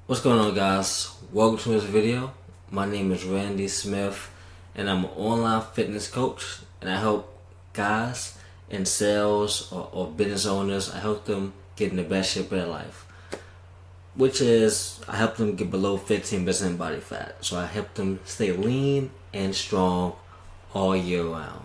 What's going on, guys? Welcome to this video. My name is Randy Smith and I'm an online fitness coach, and I help guys in sales or business owners. I help them get in the best shape of their life, which is I help them get below 15% body fat. So I help them stay lean and strong all year round.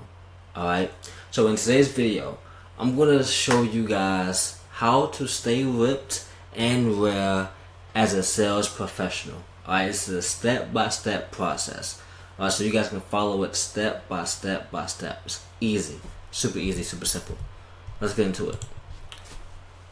Alright, so in today's video I'm going to show you guys how to stay ripped and rare as a sales professional. Alright, this is a step-by-step process. Alright, so you guys can follow it step by step by step. It's easy, super simple. Let's get into it.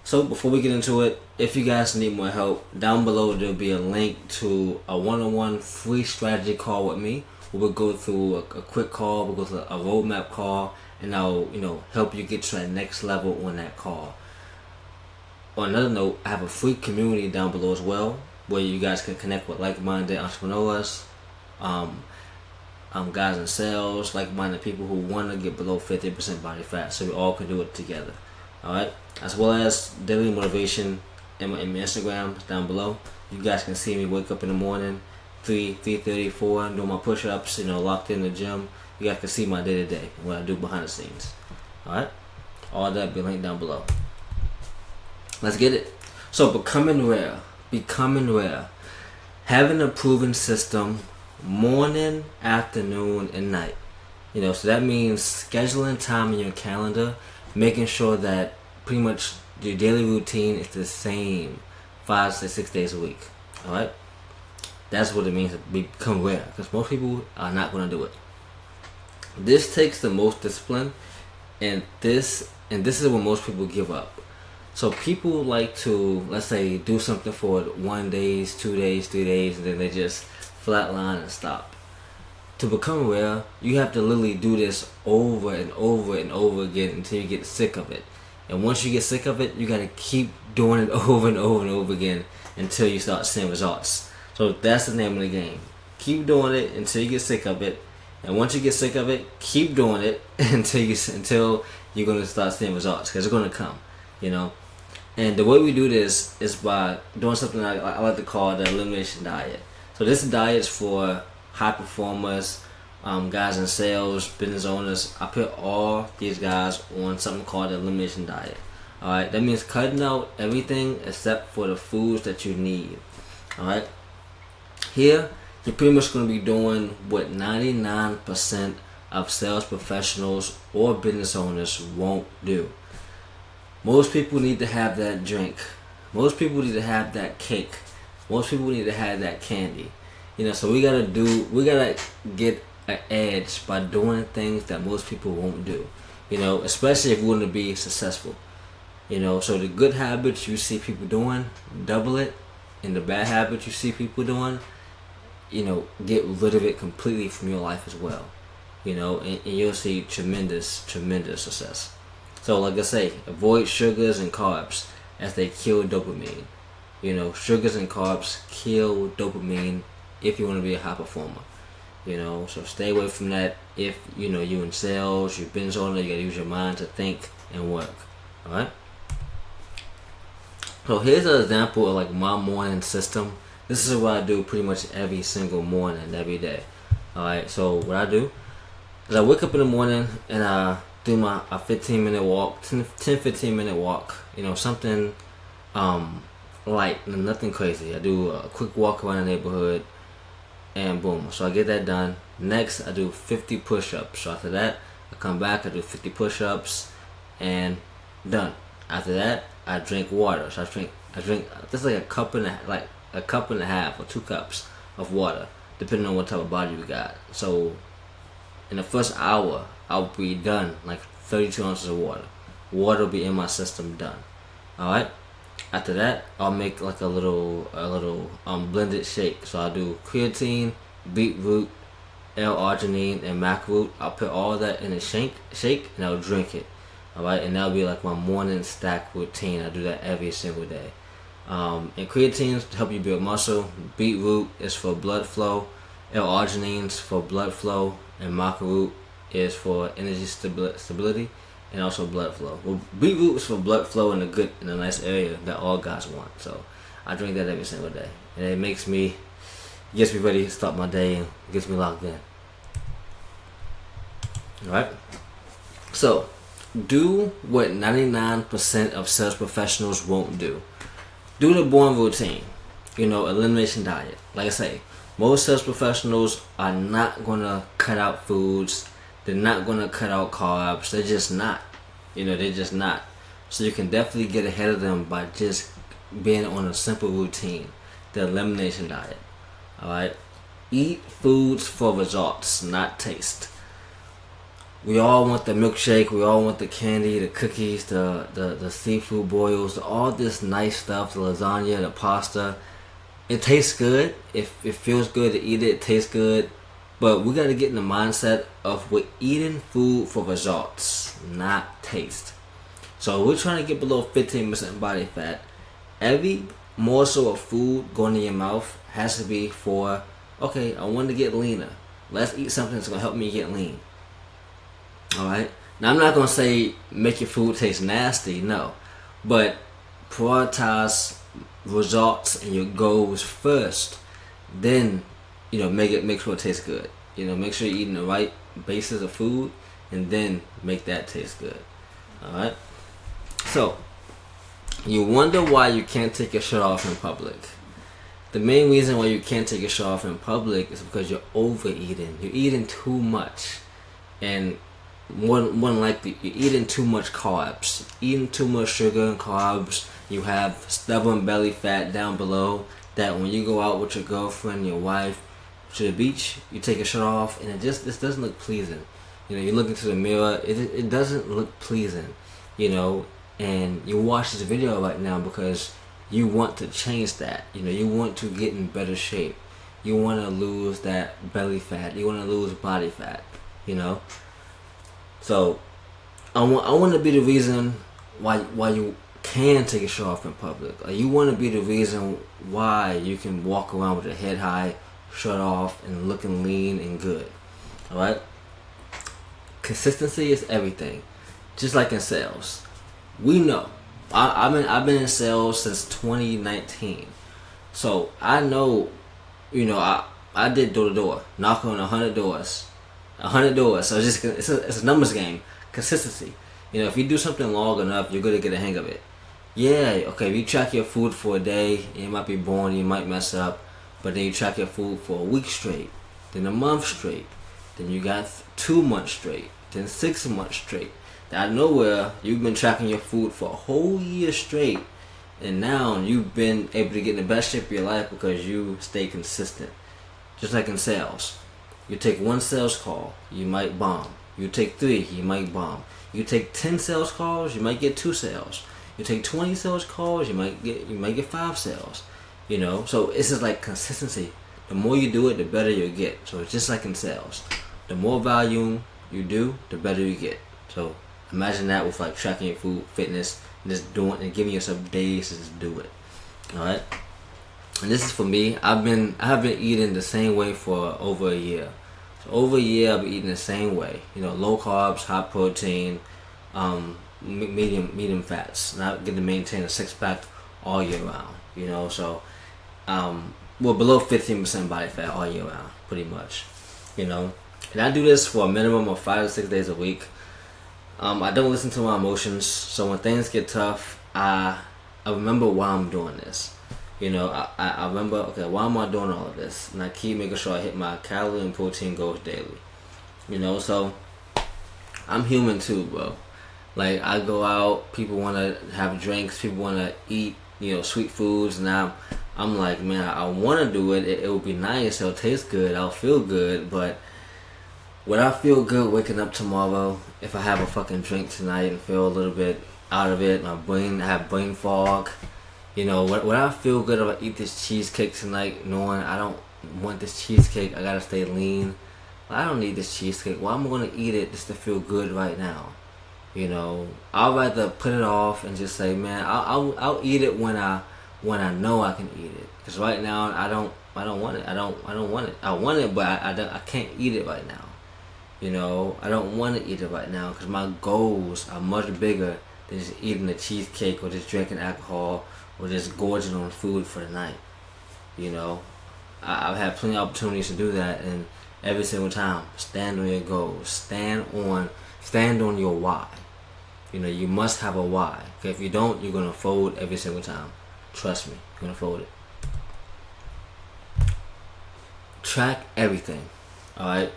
So before we get into it, if you guys need more help, down below there'll be a link to a one-on-one free strategy call with me. We'll go through a quick call, we'll go through a roadmap call, and I'll help you get to that next level on that call. On another note, I have a free community down below as well, where you guys can connect with like-minded entrepreneurs, guys in sales, like-minded people who want to get below 50% body fat, so we all can do it together. Alright, as well as daily motivation in my Instagram down below. You guys can see me wake up in the morning, 3:30, 4, doing my push-ups, locked in the gym. You guys can see my day-to-day, what I do behind the scenes. Alright, all that will be linked down below. Let's get it. So becoming rare. Having a proven system morning, afternoon, and night. So that means scheduling time in your calendar, making sure that pretty much your daily routine is the same 5 to 6 days a week. Alright? That's what it means to become rare, because most people are not going to do it. This takes the most discipline, and this is when most people give up. So people like to, let's say, do something for 1 day, 2 days, 3 days, and then they just flatline and stop. To become rare, you have to literally do this over and over and over again until you get sick of it. And once you get sick of it, you gotta keep doing it over and over and over again until you start seeing results. So that's the name of the game. Keep doing it until you get sick of it. And once you get sick of it, keep doing it until you're gonna start seeing results, because it's gonna come. And the way we do this is by doing something I like to call the elimination diet. So this diet is for high performers, guys in sales, business owners. I put all these guys on something called the elimination diet. Alright, that means cutting out everything except for the foods that you need. Alright, here you're pretty much going to be doing what 99% of sales professionals or business owners won't do. Most people need to have that drink. Most people need to have that cake. Most people need to have that candy. So we gotta get an edge by doing things that most people won't do. Especially if we want to be successful. So the good habits you see people doing, double it. And the bad habits you see people doing, get rid of it completely from your life as well. And you'll see tremendous success. So like I say, avoid sugars and carbs as they kill dopamine. Sugars and carbs kill dopamine if you want to be a high performer. So stay away from that. If you're in sales, you're business owner, you gotta use your mind to think and work. Alright? So here's an example of my morning system. This is what I do pretty much every single morning, every day. Alright, so what I do is I wake up in the morning and I do a 15-minute walk, 10-15 minute walk. Something light, nothing crazy. I do a quick walk around the neighborhood, and boom. So I get that done. Next, I do 50 push-ups. So after that, I come back, I do 50 push-ups, and done. After that, I drink water. So I drink just like a cup and a half or 2 cups of water, depending on what type of body you got. So in the first hour, I'll be done, 32 ounces of water. Water will be in my system, done. Alright? After that, I'll make a little blended shake. So I'll do creatine, beetroot, L-arginine, and maca root. I'll put all that in a shake, and I'll drink it. Alright? And that'll be my morning stack routine. I do that every single day. And creatine is to help you build muscle. Beetroot is for blood flow. L-arginine is for blood flow, and maca root is for energy stability and also blood flow. Well, beetroot is for blood flow in a nice area that all guys want. So I drink that every single day, and it gets me ready to start my day and gets me locked in. All right. So, do what 99% of sales professionals won't do. Do the boring routine. Elimination diet. Like I say, most sales professionals are not gonna cut out foods. They're not gonna cut out carbs. They're just not. They're just not. So you can definitely get ahead of them by just being on a simple routine, the elimination diet. Alright? Eat foods for results, not taste. We all want the milkshake, we all want the candy, the cookies, the seafood boils, all this nice stuff, the lasagna, the pasta. It tastes good. It feels good to eat it. It tastes good. But we got to get in the mindset of we're eating food for results, not taste. So we're trying to get below 15% body fat. Every morsel of food going in your mouth has to be for, okay, I want to get leaner. Let's eat something that's going to help me get lean. Alright? Now I'm not going to say make your food taste nasty, no. But prioritize results and your goals first. Then, make sure it tastes good. Make sure you're eating the right basis of food and then make that taste good. Alright? So, you wonder why you can't take your shirt off in public. The main reason why you can't take your shirt off in public is because you're overeating. You're eating too much. And more than likely, you're eating too much carbs. Eating too much sugar and carbs. You have stubborn belly fat down below that when you go out with your girlfriend, your wife, to the beach, you take your shirt off and this doesn't look pleasing. You look into the mirror, it doesn't look pleasing. And you watch this video right now because you want to change that. You want to get in better shape. You want to lose that belly fat. You want to lose body fat. So I want to be the reason why you can take your shirt off in public. You want to be the reason why you can walk around with your head high, shirt off, and looking lean and good. Alright? Consistency is everything. Just like in sales. We know. I've been in sales since 2019. So I know, I did door to door, knock on 100 doors. 100 doors. So it's a numbers game. Consistency. If you do something long enough, you're gonna get a hang of it. Yeah, okay, if you track your food for a day, it might be boring, you might mess up, but then you track your food for a week straight, then a month straight, then you got 2 months straight, then 6 months straight. Out of nowhere, you've been tracking your food for a whole year straight, and now you've been able to get in the best shape of your life because you stay consistent. Just like in sales. You take 1 sales call, you might bomb. You take 3, you might bomb. You take 10 sales calls, you might get 2 sales. You take 20 sales calls, you might get 5 sales. So it's just like consistency. The more you do it, the better you get. So it's just like in sales. The more volume you do, the better you get. So imagine that with like tracking your food, fitness, and just doing and giving yourself days to just do it. Alright? And this is for me. I have been eating the same way for over a year. So over a year I've been eating the same way. Low carbs, high protein, medium fats. And I get to maintain a 6-pack all year round. So below 15% body fat all year round, pretty much. And I do this for a minimum of 5 to 6 days a week. I don't listen to my emotions, so when things get tough, I remember why I'm doing this. I remember, okay, why am I doing all of this? And I keep making sure I hit my calorie and protein goals daily. So I'm human too, bro. Like, I go out, people want to have drinks, people want to eat, sweet foods, and I'm like, man, I want to do it. It will be nice, it'll taste good, I'll feel good, but would I feel good waking up tomorrow if I have a fucking drink tonight and feel a little bit out of it? I have brain fog. Would I feel good if I eat this cheesecake tonight knowing I don't want this cheesecake, I gotta stay lean? I don't need this cheesecake. Well, I'm gonna eat it just to feel good right now. I'd rather put it off and just say, man, I'll eat it when I know I can eat it. Because right now I don't want it. I don't want it. I want it, but I can't eat it right now. I don't want to eat it right now because my goals are much bigger than just eating a cheesecake or just drinking alcohol or just gorging on food for the night. You know, I've had plenty of opportunities to do that, and every single time, stand on your goals, stand on your why. You know, you must have a why. Okay, if you don't, you're gonna fold every single time. Trust me, you're gonna fold it. Track everything. All right.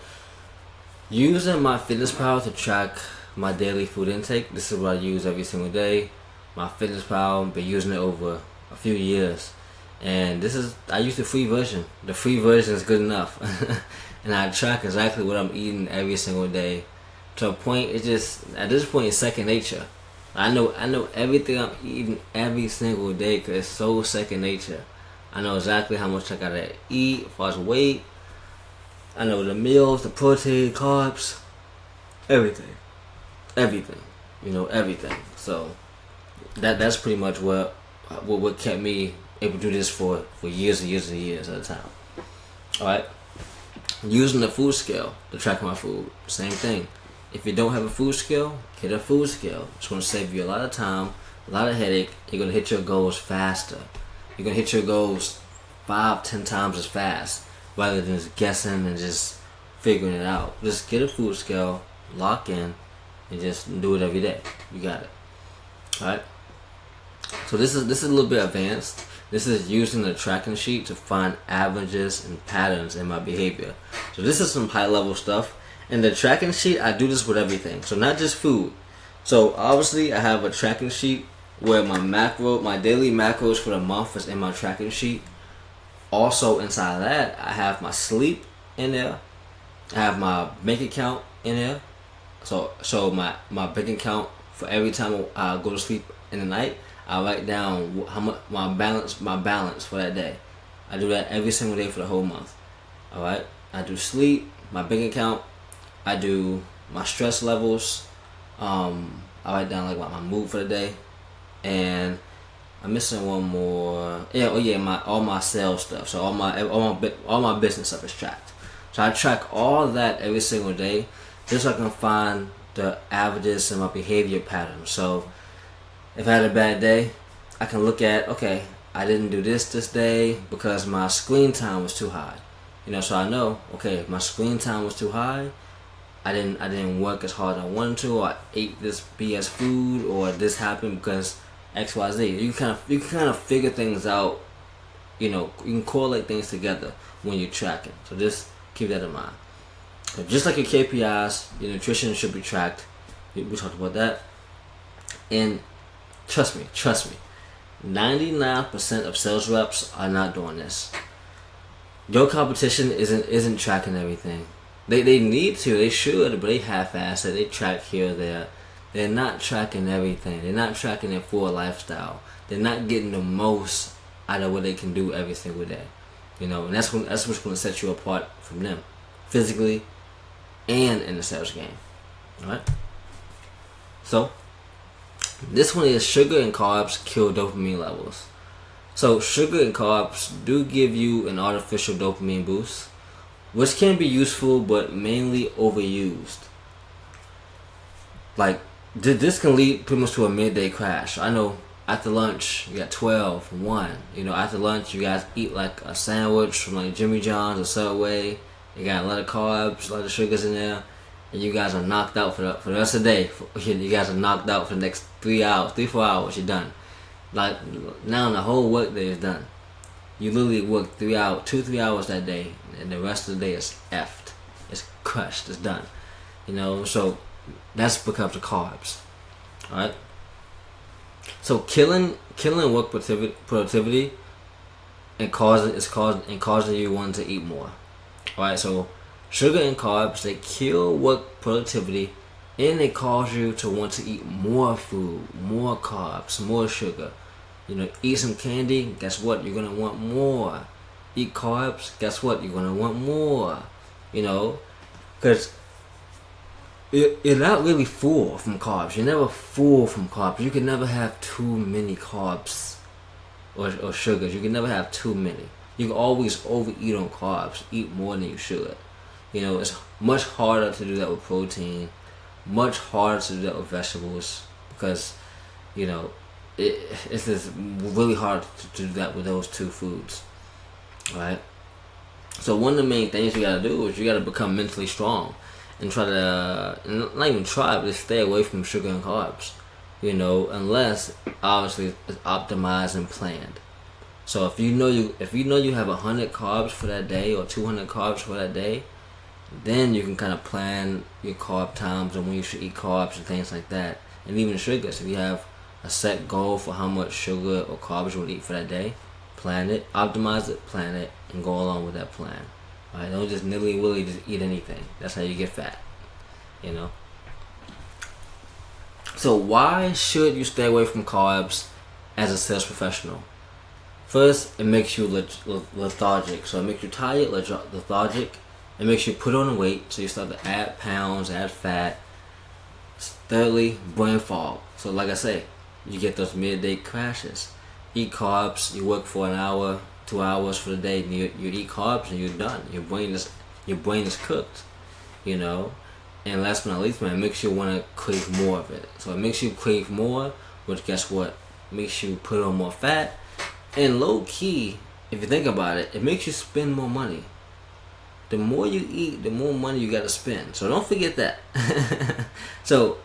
Using MyFitnessPal to track my daily food intake. This is what I use every single day. MyFitnessPal, been using it over a few years, and I use the free version. The free version is good enough, and I track exactly what I'm eating every single day. To a point, at this point, it's second nature. I know everything I'm eating every single day because it's so second nature. I know exactly how much I gotta eat as far as weight. I know the meals, the protein, carbs, everything. You know, everything. So that's pretty much what kept me able to do this for years and years and years at a time. All right. Using the food scale to track my food, same thing. If you don't have a food scale, get a food scale. It's going to save you a lot of time, a lot of headache. You're going to hit your goals faster. You're going to hit your goals 5-10 times as fast rather than just guessing and just figuring it out. Just get a food scale, lock in, and just do it every day. You got it. Alright? So this is a little bit advanced. This is using the tracking sheet to find averages and patterns in my behavior. So this is some high level stuff. In the tracking sheet, I do this with everything. So not just food. So obviously I have a tracking sheet where my daily macros for the month is in my tracking sheet. Also inside of that, I have my sleep in there. I have my bank account in there. So my bank account for every time I go to sleep in the night, I write down how much my balance for that day. I do that every single day for the whole month. All right. I do sleep, my bank account. I do my stress levels. I write down like my mood for the day, and I'm missing one more. All my sales stuff. So all my business stuff is tracked. So I track all of that every single day, just so I can find the averages and my behavior patterns. So if I had a bad day, I can look at, okay, I didn't do this day because my screen time was too high. You know, so I know, okay, my screen time was too high. I didn't work as hard as I wanted to, or I ate this BS food, or this happened because XYZ. You can kind of figure things out. You know, you can correlate things together when you're tracking. So just keep that in mind. So just like your KPIs, your nutrition should be tracked. We talked about that. And trust me, 99% of sales reps are not doing this. Your competition isn't tracking everything. They need to, they should, but they half-ass it. They track here or there. They're not tracking everything. They're not tracking their full lifestyle. They're not getting the most out of what they can do every single day. You know, and that's what's going to set you apart from them, physically and in the sales game. All right. So this one is sugar and carbs kill dopamine levels. So sugar and carbs do give you an artificial dopamine boost, which can be useful but mainly overused. Like this can lead pretty much to a midday crash. I know after lunch you got 12, 1. You know, after lunch you guys eat like a sandwich from like Jimmy John's or Subway. You got a lot of carbs, a lot of sugars in there, and you guys are knocked out for the rest of the day. You guys are knocked out for the next 4 hours. You're done. Like now the whole work day is done. You literally work 3 hours that day, and the rest of the day is effed. It's crushed. It's done. You know, so that's becomes the carbs. All right. So killing work productivity and causing you wanting to eat more. All right. So sugar and carbs, they kill work productivity, and they cause you to want to eat more food, more carbs, more sugar. You know, eat some candy, guess what? You're going to want more. Eat carbs, guess what? You're going to want more. You know, because you're not really full from carbs. You're never full from carbs. You can never have too many carbs or sugars. You can never have too many. You can always overeat on carbs. Eat more than you should. You know, it's much harder to do that with protein. Much harder to do that with vegetables because, you know, it's just really hard to do that with those two foods, right? So one of the main things you gotta do is you gotta become mentally strong and try to not even try, but just stay away from sugar and carbs. Unless obviously it's optimized and planned. So if you know you have 100 carbs for that day or 200 carbs for that day, then you can kind of plan your carb times and when you should eat carbs and things like that. And even sugars. If you have a set goal for how much sugar or carbs you would eat for that day, plan it, optimize it, plan it, and go along with that plan. Alright, don't just nilly-willy just eat anything. That's how you get fat. So why should you stay away from carbs as a sales professional? First, it makes you lethargic. So it makes you tired, lethargic. It makes you put on weight, so you start to add pounds, add fat. Thirdly, brain fog. So like I say, you get those midday crashes. Eat carbs, you work for an hour, 2 hours for the day, and you eat carbs and you're done. Your brain is cooked, And last but not least, man, it makes you want to crave more of it. So it makes you crave more, which guess what? Makes you put on more fat. And low key, if you think about it, it makes you spend more money. The more you eat, the more money you gotta spend. So don't forget that. So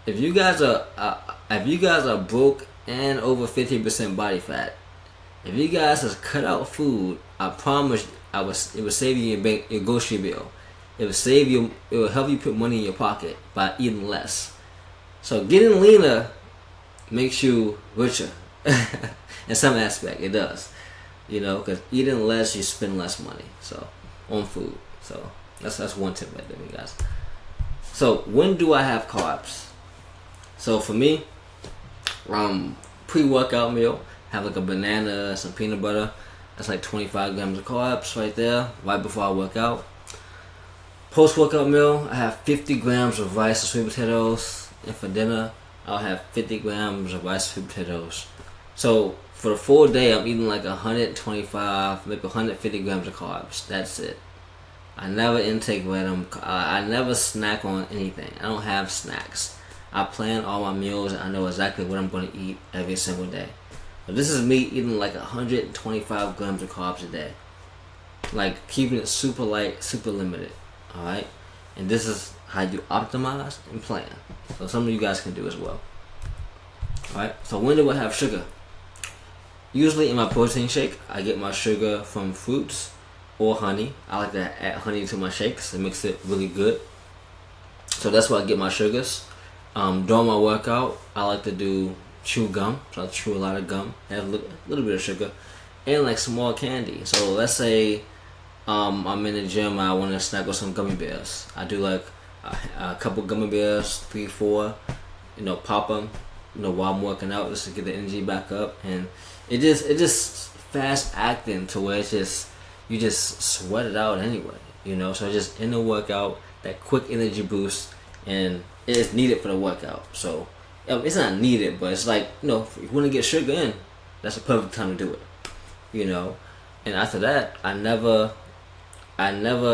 if you guys are broke and over 50% body fat, if you guys has cut out food, I promise it will save you your grocery bill. It will help you put money in your pocket by eating less. So getting leaner makes you richer. In some aspect, it does. Because eating less, you spend less money. So on food. So that's one tip right there, you guys. So when do I have carbs? So for me, pre-workout meal, have like a banana, some peanut butter. That's like 25 grams of carbs right there, right before I work out. Post-workout meal, I have 50 grams of rice and sweet potatoes. And for dinner, I'll have 50 grams of rice and sweet potatoes. So for the full day, I'm eating like 125, maybe 150 grams of carbs. That's it. I never intake random. I never snack on anything. I don't have snacks. I plan all my meals and I know exactly what I'm going to eat every single day. But this is me eating like 125 grams of carbs a day. Like keeping it super light, super limited. Alright? And this is how you optimize and plan. So some of you guys can do as well. Alright? So when do I have sugar? Usually in my protein shake, I get my sugar from fruits or honey. I like to add honey to my shakes. It makes it really good. So that's where I get my sugars. During my workout, I like to do chew gum. So I chew a lot of gum, have a little bit of sugar, and like small candy. So let's say I'm in the gym, I want to snack on some gummy bears. I do like a couple gummy bears, 3, 4, pop them, while I'm working out just to get the energy back up. And it just fast acting to where you just sweat it out anyway, So just in the workout, that quick energy boost, and it's needed for the workout. So it's not needed, but it's like, if you want to get sugar in, that's the perfect time to do it, And after that, I never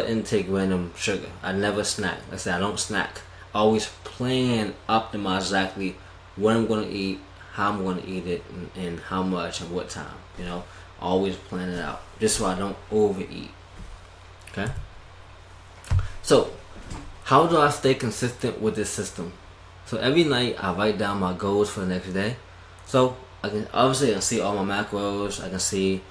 intake random sugar. I never snack. Like I said, I don't snack. I always plan, optimize exactly what I'm going to eat, how I'm going to eat it, and how much and what time. Always plan it out, just so I don't overeat. Okay. So, how do I stay consistent with this system? So every night I write down my goals for the next day. So I can see all my macros. I can see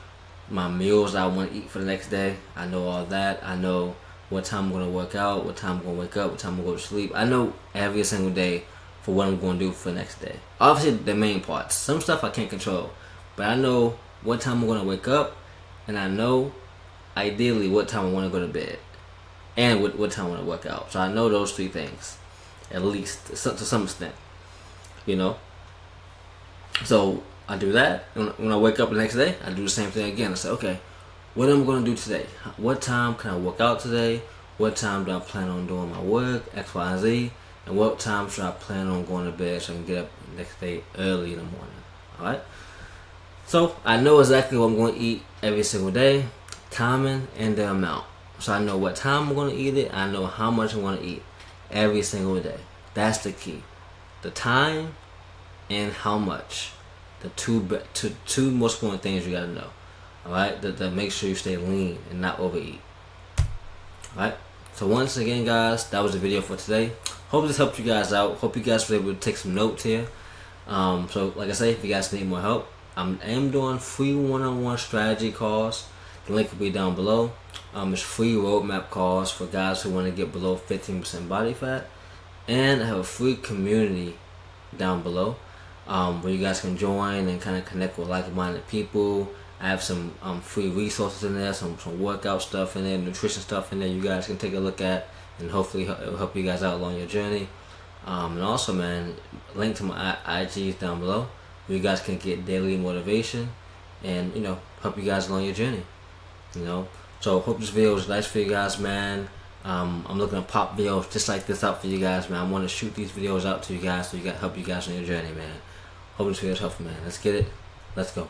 my meals that I want to eat for the next day. I know all that. I know what time I'm going to work out, what time I'm going to wake up, what time I'm going to go to sleep. I know every single day for what I'm going to do for the next day. Obviously the main parts. Some stuff I can't control. But I know what time I'm going to wake up. And I know ideally what time I want to go to bed. And what time I want to work out. So I know those 3 things. At least to some extent. So I do that. When I wake up the next day, I do the same thing again. I say, okay, what am I going to do today? What time can I work out today? What time do I plan on doing my work? X, Y, and Z. And what time should I plan on going to bed so I can get up the next day early in the morning? Alright? So I know exactly what I'm going to eat every single day. Timing and the amount. So I know what time I'm going to eat it. I know how much I'm going to eat every single day. That's the key. The time and how much. the two most important things you gotta know. All right, that make sure you stay lean and not overeat. All right. So once again, guys, that was the video for today. Hope this helped you guys out. Hope you guys were able to take some notes here. So like I say, if you guys need more help, I am doing free one-on-one strategy calls. The link will be down below. It's free roadmap calls for guys who want to get below 15% body fat, and I have a free community down below where you guys can join and kind of connect with like-minded people. I have some free resources in there, some workout stuff in there, nutrition stuff in there you guys can take a look at, and hopefully it'll help you guys out along your journey. And also, man, link to my IG down below where you guys can get daily motivation and, you know, help you guys along your journey. You know, so hope this video was nice for you guys, man. I'm looking to pop videos just like this out for you guys, man. I want to shoot these videos out to you guys so you got help you guys on your journey, man. Hope this video is helpful, man. Let's get it. Let's go.